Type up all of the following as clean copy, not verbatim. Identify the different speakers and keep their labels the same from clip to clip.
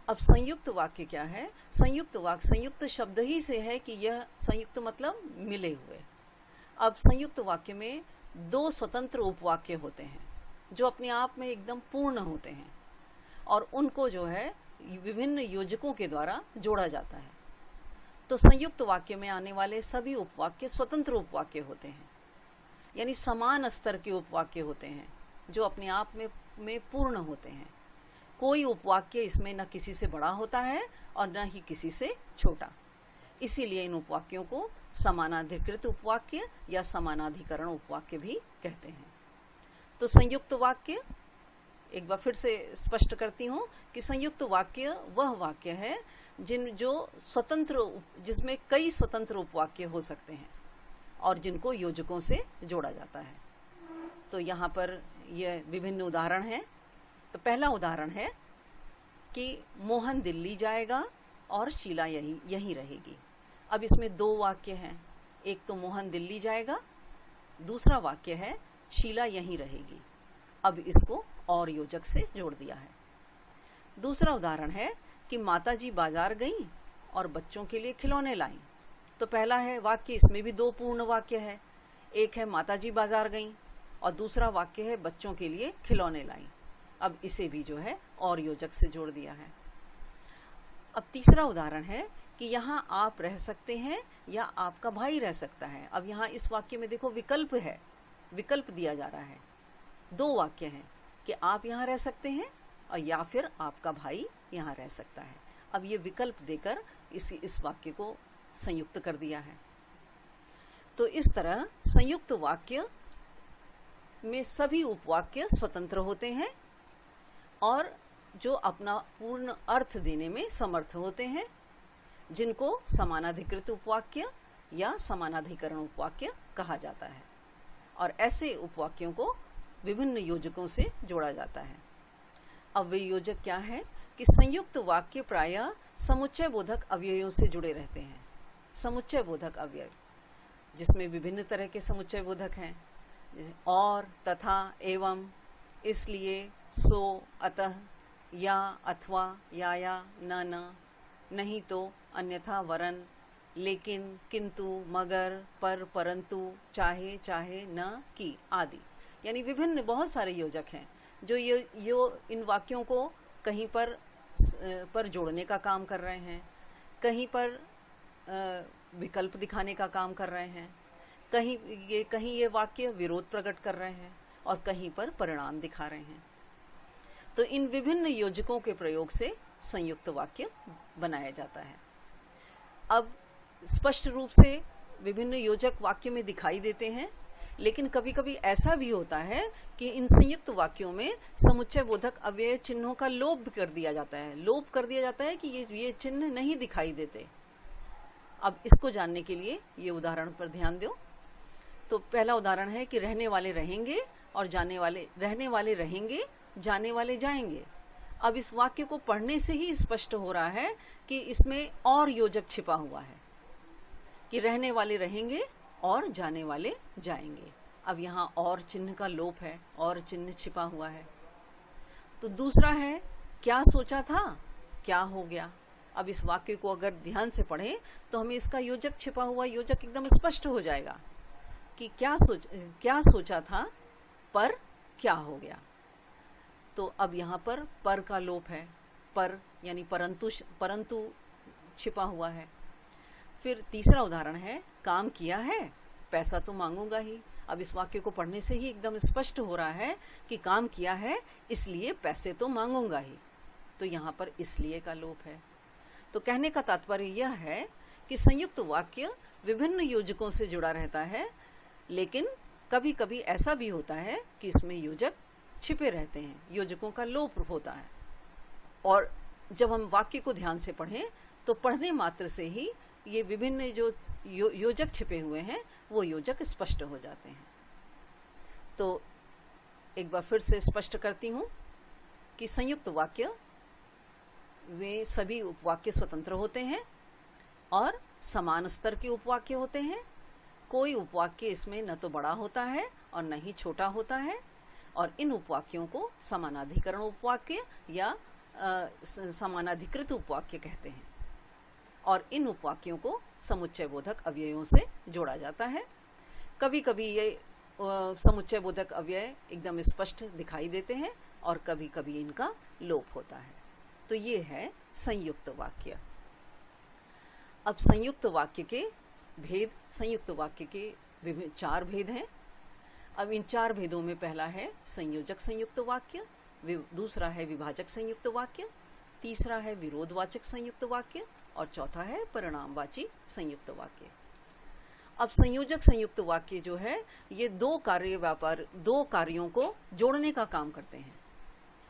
Speaker 1: अब संयुक्त वाक्य क्या है? संयुक्त वाक्य संयुक्त शब्द ही से है कि यह संयुक्त मतलब मिले हुए। अब संयुक्त वाक्य में दो स्वतंत्र उपवाक्य होते हैं जो अपने आप में एकदम पूर्ण होते हैं और उनको जो है विभिन्न योजकों के द्वारा जोड़ा जाता है। तो संयुक्त वाक्य में आने वाले सभी उपवाक्य स्वतंत्र उपवाक्य होते हैं, यानी समान स्तर के उपवाक्य होते हैं जो अपने आप में पूर्ण होते हैं। कोई उपवाक्य इसमें न किसी से बड़ा होता है और न ही किसी से छोटा। इसीलिए इन उपवाक्यों को समानाधिकृत उपवाक्य या समानाधिकरण उपवाक्य भी कहते हैं। तो संयुक्त वाक्य एक बार फिर से स्पष्ट करती हूँ कि संयुक्त वाक्य वह वाक्य है जिसमें कई स्वतंत्र उपवाक्य हो सकते हैं और जिनको योजकों से जोड़ा जाता है। तो यहाँ पर यह विभिन्न उदाहरण हैं। तो पहला उदाहरण है कि मोहन दिल्ली जाएगा और शीला यहीं रहेगी। अब इसमें दो वाक्य हैं, एक तो मोहन दिल्ली जाएगा, दूसरा वाक्य है शीला यहीं रहेगी। अब इसको और योजक से जोड़ दिया है। दूसरा उदाहरण है कि माताजी बाजार गईं और बच्चों के लिए खिलौने लाईं। तो पहला है वाक्य, इसमें भी दो पूर्ण वाक्य है, एक है माताजी बाजार गईं और दूसरा वाक्य है बच्चों के लिए खिलौने लाईं। अब इसे भी जो है और योजक से जोड़ दिया है। अब तीसरा उदाहरण है कि यहाँ आप रह सकते हैं या आपका भाई रह सकता है। अब यहाँ इस वाक्य में देखो विकल्प है, विकल्प दिया जा रहा है। दो वाक्य हैं कि आप यहाँ रह सकते हैं और या फिर आपका भाई यहाँ रह सकता है। अब ये विकल्प देकर इस वाक्य को संयुक्त कर दिया है। तो इस तरह संयुक्त वाक्य में सभी उपवाक्य स्वतंत्र होते हैं और जो अपना पूर्ण अर्थ देने में समर्थ होते हैं, जिनको समानाधिकृत उपवाक्य या समानाधिकरण उपवाक्य कहा जाता है। और ऐसे उपवाक्यों को विभिन्न योजकों से जोड़ा जाता है। अब वे योजक क्या है कि संयुक्त वाक्य प्रायः समुच्चय बोधक अव्ययों से जुड़े रहते हैं। समुच्चय बोधक अव्यय जिसमें विभिन्न तरह के समुच्चय बोधक हैं, और, तथा, एवं, इसलिए, सो, अतः, या, अथवा, या, न, नहीं तो, अन्यथा, वरन, लेकिन, किंतु, मगर, पर, परंतु, चाहे, चाहे, न, की आदि। यानी विभिन्न बहुत सारे योजक हैं जो इन वाक्यों को कहीं पर जोड़ने का काम कर रहे हैं, कहीं पर विकल्प दिखाने का काम कर रहे हैं, कहीं ये वाक्य विरोध प्रकट कर रहे हैं और कहीं पर परिणाम दिखा रहे हैं। तो इन विभिन्न योजकों के प्रयोग से संयुक्त वाक्य बनाया जाता है। अब स्पष्ट रूप से विभिन्न योजक वाक्य में दिखाई देते हैं, लेकिन कभी कभी ऐसा भी होता है कि इन संयुक्त वाक्यों में समुच्चय बोधक अव्यय चिन्हों का लोप कर दिया जाता है। लोप कर दिया जाता है कि ये चिन्ह नहीं दिखाई देते। अब इसको जानने के लिए ये उदाहरण पर ध्यान दो। तो पहला उदाहरण है कि रहने वाले रहेंगे और रहने वाले रहेंगे, जाने वाले जाएंगे। अब इस वाक्य को पढ़ने से ही स्पष्ट हो रहा है कि इसमें और योजक छिपा हुआ है कि रहने वाले रहेंगे और जाने वाले जाएंगे। अब यहाँ और चिन्ह का लोप है, और चिन्ह छिपा हुआ है। तो दूसरा है क्या सोचा था, क्या हो गया। अब इस वाक्य को अगर ध्यान से पढ़ें तो हमें इसका योजक, छिपा हुआ योजक एकदम स्पष्ट हो जाएगा कि क्या सोचा था पर क्या हो गया। तो अब यहाँ पर का लोप है, पर यानी परंतु छिपा हुआ है। फिर तीसरा उदाहरण है काम किया है, पैसा तो मांगूंगा ही। अब इस वाक्य को पढ़ने से ही एकदम स्पष्ट हो रहा है कि काम किया है इसलिए पैसे तो मांगूंगा ही। तो यहाँ पर इसलिए का लोप है। तो कहने का तात्पर्य यह है कि संयुक्त वाक्य विभिन्न योजकों से जुड़ा रहता है, लेकिन कभी कभी ऐसा भी होता है कि इसमें योजक छिपे रहते हैं, योजकों का लोप होता है। और जब हम वाक्य को ध्यान से पढ़ें तो पढ़ने मात्र से ही ये विभिन्न जो योजक छिपे हुए हैं वो योजक स्पष्ट हो जाते हैं। तो एक बार फिर से स्पष्ट करती हूँ कि संयुक्त वाक्य वे सभी उपवाक्य स्वतंत्र होते हैं और समान स्तर के उपवाक्य होते हैं। कोई उपवाक्य इसमें न तो बड़ा होता है और न ही छोटा होता है, और इन उपवाक्यों को समानाधिकरण उपवाक्य या समानाधिकृत उपवाक्य कहते हैं और इन उपवाक्यों को समुच्चय बोधक अव्ययों से जोड़ा जाता है। कभी कभी ये समुच्चय बोधक अव्यय एकदम स्पष्ट दिखाई देते हैं और कभी कभी इनका लोप होता है। तो ये है संयुक्त वाक्य। अब संयुक्त वाक्य के भेद, संयुक्त वाक्य के 4 भेद हैं। अब इन 4 भेदों में पहला है संयोजक संयुक्त वाक्य, दूसरा है विभाजक संयुक्त वाक्य, तीसरा है विरोधवाचक संयुक्त वाक्य और चौथा है परिणामवाची संयुक्त वाक्य। अब संयोजक संयुक्त वाक्य जो है ये 2 कार्यों को जोड़ने का काम करते हैं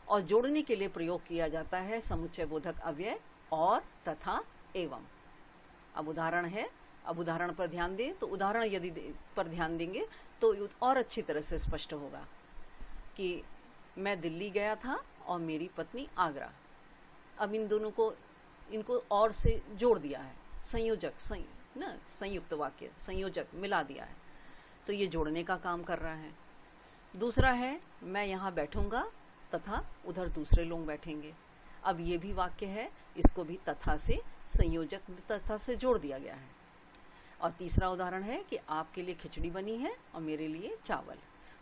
Speaker 1: और जोड़ने के लिए प्रयोग किया जाता है समुच्चय बोधक अव्यय और, तथा, एवं। अब उदाहरण पर ध्यान दें तो उदाहरण यदि पर ध्यान देंगे तो और अच्छी तरह से स्पष्ट होगा कि मैं दिल्ली गया था और मेरी पत्नी आगरा। अब इन दोनों को इनको और से जोड़ दिया है, संयुक्त वाक्य, संयोजक मिला दिया है, तो ये जोड़ने का काम कर रहा है। दूसरा है मैं यहाँ बैठूंगा तथा उधर दूसरे लोग बैठेंगे। अब ये भी वाक्य है, इसको भी तथा से, संयोजक तथा से जोड़ दिया गया है। और तीसरा उदाहरण है कि आपके लिए खिचड़ी बनी है और मेरे लिए चावल।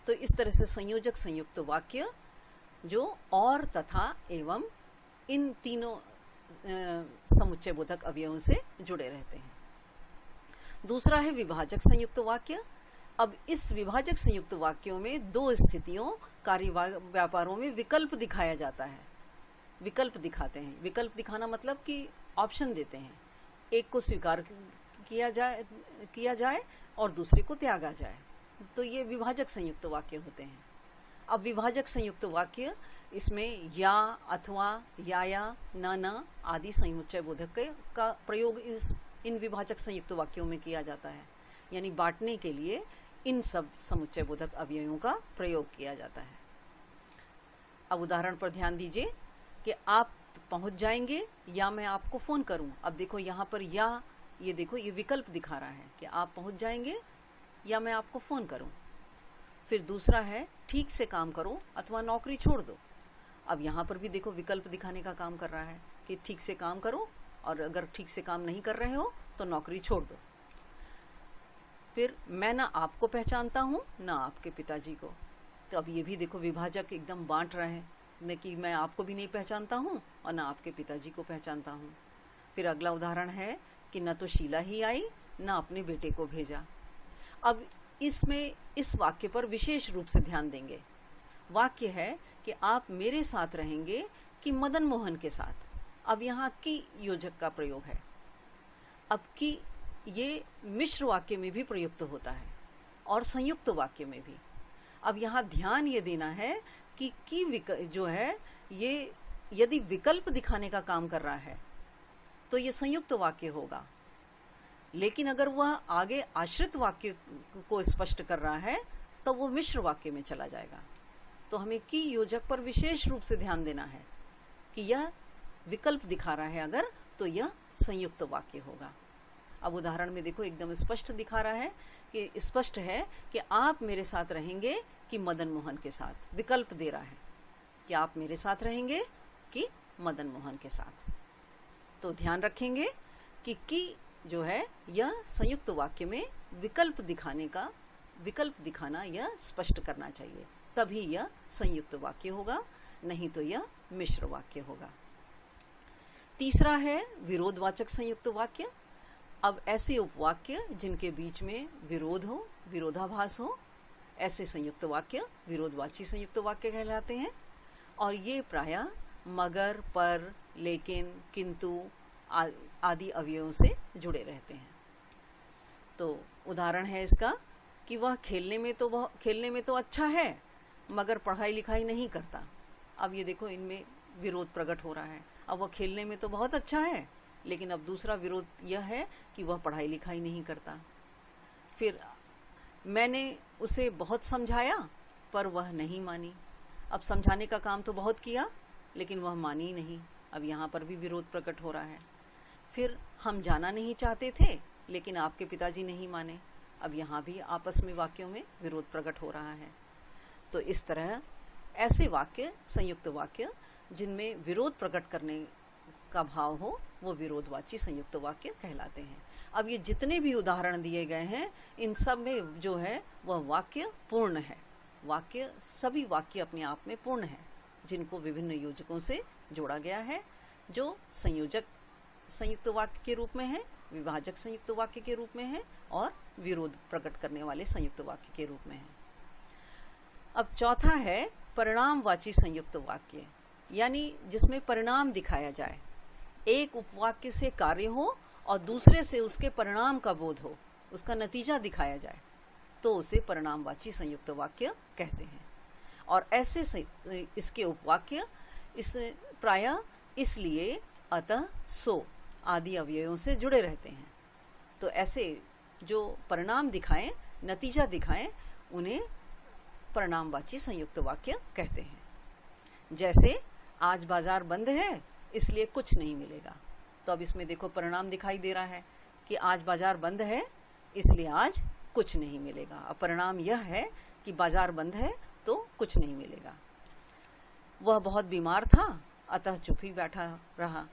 Speaker 1: तो इस तरह से संयोजक संयुक्त वाक्य जो और, तथा, एवं इन तीनों समुच्चय बोधक अवयवों से जुड़े रहते हैं। दूसरा है विभाजक संयुक्त वाक्य। अब इस विभाजक संयुक्त वाक्यों में 2 स्थितियों, कार्य व्यापारों में विकल्प दिखाया जाता है। विकल्प दिखाते हैं। विकल्प दिखाना मतलब कि ऑप्शन देते हैं, एक को स्वीकार किया जाए और दूसरे को त्यागा जाए। तो ये विभाजक संयुक्त वाक्य होते हैं। अब विभाजक संयुक्त वाक्य इसमें या, अथवा, या, न आदि समुच्चय बोधक का प्रयोग इन विभाजक संयुक्त वाक्यों में किया जाता है। यानी बांटने के लिए इन सब समुच्चय बोधक अवयवों का प्रयोग किया जाता है। अब उदाहरण पर ध्यान दीजिए कि आप पहुंच जाएंगे या मैं आपको फोन करूं। अब देखो यहाँ पर या, ये देखो ये विकल्प दिखा रहा है कि आप पहुंच जाएंगे या मैं आपको फोन करूं। फिर दूसरा है ठीक से काम करो अथवा नौकरी छोड़ दो। अब यहाँ पर भी देखो विकल्प दिखाने का काम कर रहा है कि ठीक से काम करो और अगर ठीक से काम नहीं कर रहे हो तो नौकरी छोड़ दो। फिर मैं ना आपको पहचानता हूँ ना आपके पिताजी को। तो अब ये भी देखो विभाजक एकदम बांट रहे हैं, न कि मैं आपको भी नहीं पहचानता हूँ और ना आपके पिताजी को पहचानता हूँ। फिर अगला उदाहरण है कि न तो शीला ही आई न अपने बेटे को भेजा। अब इसमें इस वाक्य पर विशेष रूप से ध्यान देंगे। वाक्य है कि आप मेरे साथ रहेंगे कि मदन मोहन के साथ। अब यहाँ की योजक का प्रयोग है। अब की ये मिश्र वाक्य में भी प्रयुक्त होता है और संयुक्त वाक्य में भी। अब यहाँ ध्यान ये देना है कि जो है ये यदि विकल्प दिखाने का काम कर रहा है तो ये संयुक्त वाक्य होगा, लेकिन अगर वह आगे आश्रित वाक्य को स्पष्ट कर रहा है तो वो मिश्र वाक्य में चला जाएगा। तो हमें की योजक पर विशेष रूप से ध्यान देना है कि यह विकल्प दिखा रहा है अगर, तो यह संयुक्त वाक्य होगा। अब उदाहरण में देखो एकदम स्पष्ट दिखा रहा है कि स्पष्ट है कि आप मेरे साथ रहेंगे कि मदन मोहन के साथ। विकल्प दे रहा है कि आप मेरे साथ रहेंगे कि मदन मोहन के साथ। तो ध्यान रखेंगे कि जो है यह संयुक्त वाक्य में विकल्प दिखाना यह स्पष्ट करना चाहिए, तभी यह संयुक्त वाक्य होगा, नहीं तो यह मिश्र वाक्य होगा। तीसरा है विरोधवाचक संयुक्त वाक्य। अब ऐसे उपवाक्य जिनके बीच में विरोध हो, विरोधाभास हो, ऐसे संयुक्त वाक्य विरोधवाची संयुक्त वाक्य कहलाते हैं। और ये प्रायः मगर, पर, लेकिन, किंतु आदि अवयवों से जुड़े रहते हैं। तो उदाहरण है इसका कि वह खेलने में तो अच्छा है मगर पढ़ाई लिखाई नहीं करता। अब ये देखो इनमें विरोध प्रकट हो रहा है। अब वह खेलने में तो बहुत अच्छा है, लेकिन अब दूसरा विरोध यह है कि वह पढ़ाई लिखाई नहीं करता। फिर मैंने उसे बहुत समझाया पर वह नहीं मानी। अब समझाने का काम तो बहुत किया लेकिन वह मानी नहीं। अब यहाँ पर भी विरोध प्रकट हो रहा है। फिर हम जाना नहीं चाहते थे लेकिन आपके पिताजी नहीं माने। अब यहाँ भी आपस में वाक्यों में विरोध प्रकट हो रहा है। तो इस तरह ऐसे वाक्य, संयुक्त वाक्य जिनमें विरोध प्रकट करने का भाव हो वो विरोधवाची संयुक्त वाक्य कहलाते हैं। अब ये जितने भी उदाहरण दिए गए हैं इन सब में जो है वह वाक्य पूर्ण है। वाक्य सभी वाक्य अपने आप में पूर्ण है जिनको विभिन्न योजकों से जोड़ा गया है, जो संयोजक संयुक्त वाक्य के रूप में है, विभाजक संयुक्त वाक्य के रूप में है और विरोध प्रकट करने वाले संयुक्त वाक्य के रूप में है। अब चौथा है परिणामवाची संयुक्त वाक्य, यानी जिसमें परिणाम दिखाया जाए। एक उपवाक्य से कार्य हो और दूसरे से उसके परिणाम का बोध हो, उसका नतीजा दिखाया जाए, तो उसे परिणामवाची संयुक्त वाक्य कहते हैं। और ऐसे इसके उपवाक्य इस प्रायः इसलिए, अतः, सो आदि अवयवों से जुड़े रहते हैं। तो ऐसे जो परिणाम दिखाएं, नतीजा दिखाएं, उन्हें परिणामवाची संयुक्त वाक्य कहते हैं। जैसे आज बाजार बंद है इसलिए कुछ नहीं मिलेगा, तो अब इसमें देखो परिणाम दिखाई दे रहा है कि आज बाजार बंद है इसलिए आज कुछ नहीं मिलेगा। अब परिणाम यह है कि बाजार बंद है तो कुछ नहीं मिलेगा। वह बहुत बीमार था अतः चुप ही बैठा रहा,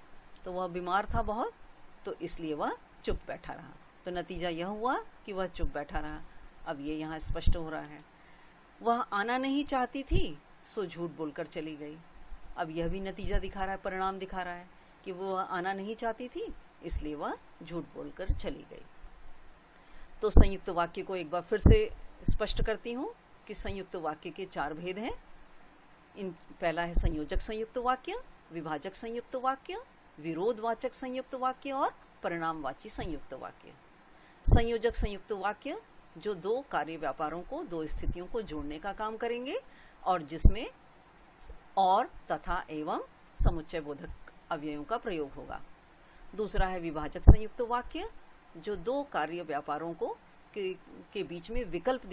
Speaker 1: तो वह बीमार था बहुत तो इसलिए वह चुप बैठा रहा, तो नतीजा यह हुआ कि वह चुप बैठा रहा। अब ये यहाँ स्पष्ट हो रहा है। वह आना नहीं चाहती थी सो झूठ बोलकर चली गई। अब यह भी नतीजा दिखा रहा है, परिणाम दिखा रहा है कि वह आना नहीं चाहती थी इसलिए वह झूठ बोलकर चली गई। तो संयुक्त वाक्य को एक बार फिर से स्पष्ट करती हूँ कि संयुक्त वाक्य के 4 भेद हैं। पहला है संयोजक संयुक्त वाक्य, विभाजक संयुक्त वाक्य, विरोधवाचक संयुक्त वाक्य और परिणामवाची संयुक्त वाक्य। संयोजक संयुक्त वाक्य जो 2 कार्य व्यापारों को, 2 स्थितियों को जोड़ने का काम करेंगे और जिसमें और, तथा, एवं समुच्चय बोधक अवयवों का प्रयोग होगा। दूसरा है विभाजक संयुक्त वाक्य जो 2 कार्य व्यापारों को के बीच में विकल्प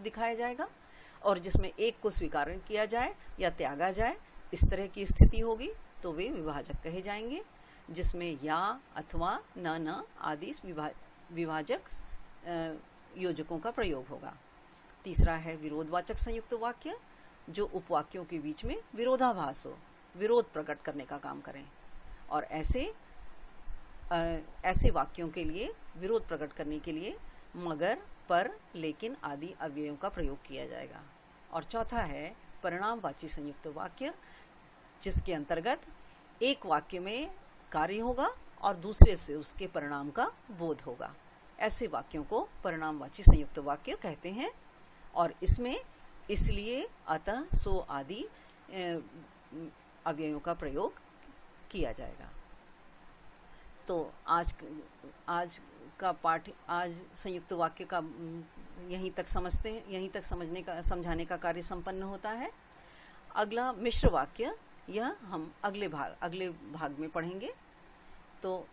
Speaker 1: दिखाया जाएगा और जिसमें एक को स्वीकार किया जाए या त्यागा जाए, इस तरह की स्थिति होगी तो वे विभाजक कहे जाएंगे, जिसमें या, अथवा, न आदि विभाजक योजकों का प्रयोग होगा। तीसरा है विरोधवाचक संयुक्त वाक्य जो उपवाक्यों के बीच में विरोधाभास हो, विरोध प्रकट करने का काम करें, और ऐसे वाक्यों के लिए विरोध प्रकट करने के लिए मगर, पर, लेकिन आदि अव्ययों का प्रयोग किया जाएगा। और चौथा है परिणामवाची संयुक्त वाक्य जिसके अंतर्गत एक वाक्य में कार्य होगा और दूसरे से उसके परिणाम का बोध होगा। ऐसे वाक्यों को परिणामवाची संयुक्त वाक्य कहते हैं और इसमें इसलिए, अतः, सो आदि अव्ययों का प्रयोग किया जाएगा। तो आज का पाठ, आज संयुक्त वाक्य का यहीं तक समझाने का कार्य संपन्न होता है। अगला मिश्र वाक्य, यह हम अगले भाग में पढ़ेंगे। तो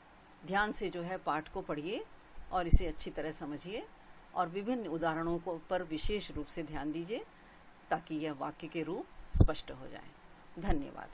Speaker 1: ध्यान से जो है पाठ को पढ़िए और इसे अच्छी तरह समझिए और विभिन्न उदाहरणों पर विशेष रूप से ध्यान दीजिए ताकि यह वाक्य के रूप स्पष्ट हो जाए। धन्यवाद।